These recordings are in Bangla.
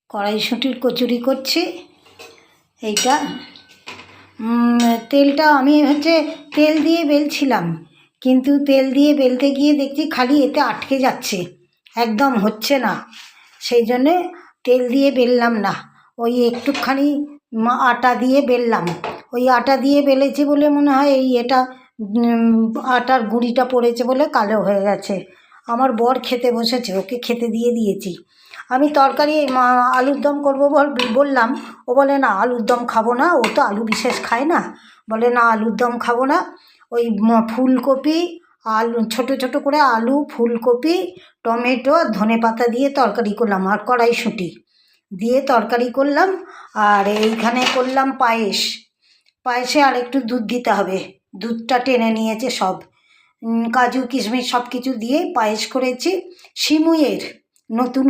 কড়াইশুঁটির কচুরি করছি। এইটা তেলটা আমি তেল দিয়ে বেলছিলাম, কিন্তু তেল দিয়ে বেলতে গিয়ে দেখছি খালি এতে আটকে যাচ্ছে, একদম হচ্ছে না। সেই জন্যে তেল দিয়ে বেললাম না, ওই একটুখানি আটা দিয়ে বেললাম। ওই আটা দিয়ে বেলেছি বলে মনে হয় এটা আটার গুঁড়িটা পড়েছে বলে কালো হয়ে গেছে। আমার বর খেতে বসেছে, ওকে খেতে দিয়ে দিয়েছি। আমি তরকারি আলুর দম করবো বললাম, ও বলে না আলুর দম খাবো না, ও তো আলু বিশেষ খায় না, বলে না আলুর দম খাবো না। ওই ফুলকপি, আলু ছোটো ছোটো করে আলু, ফুলকপি, টমেটো, ধনেপাতা দিয়ে তরকারি করলাম, আর কড়াইশুঁটি দিয়ে তরকারি করলাম। আর এইখানে করলাম পায়েস। পায়েসে আর একটু দুধ দিতে হবে, দুধটা টেনে নিয়েছে সব। কাজু কিশমিশ সব কিছু দিয়ে পায়েস করেছি। সিমুইয়ের নতুন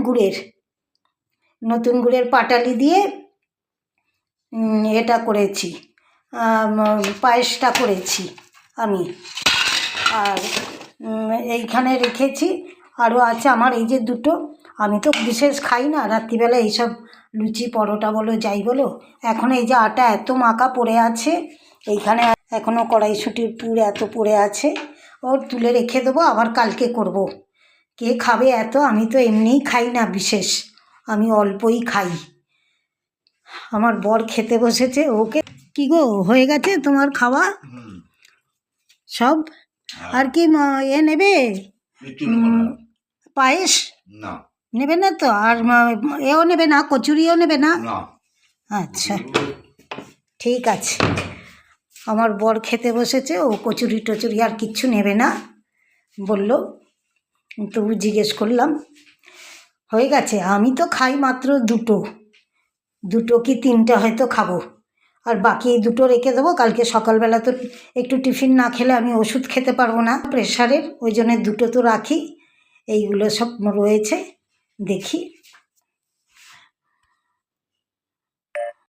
গুড়ের পাটালি দিয়ে এটা করেছি, পায়েসটা করেছি আমি। আর এইখানে রেখেছি, আরও আছে আমার এই যে দুটো। আমি তো বিশেষ খাই না রাত্রিবেলা এইসব লুচি পরোটা বলো যাই বলো। এখন এই যে আটা এত মাখা পড়ে আছে, এইখানে এখনও কড়াইশুঁটির পুর এত পড়ে আছে, ওর তুলে রেখে দেবো, আবার কালকে করব। কে খাবে এত? আমি তো এমনিই খাই না বিশেষ, আমি অল্পই খাই। আমার বর খেতে বসেছে, ওকে। কি গো, হয়ে গেছে তোমার খাওয়া সব? আর কি নেবে পায়েস? নেবে না তো? আর এও নেবে না, কচুরিও নেবে না? আচ্ছা ঠিক আছে। আমার বর খেতে বসেছে, ও কচুরি টচুরি আর কিচ্ছু নেবে না বলল, তবু জিজ্ঞেস করলাম। হয়ে গেছে। আমি তো খাই মাত্র দুটো কি তিনটে হয়তো খাবো, আর বাকি এই দুটো রেখে দেবো। কালকে সকালবেলা তো একটু টিফিন না খেলে আমি ওষুধ খেতে পারবো না প্রেশারের, ওই জন্য দুটো তো রাখি। এইগুলো সব রয়েছে, দেখি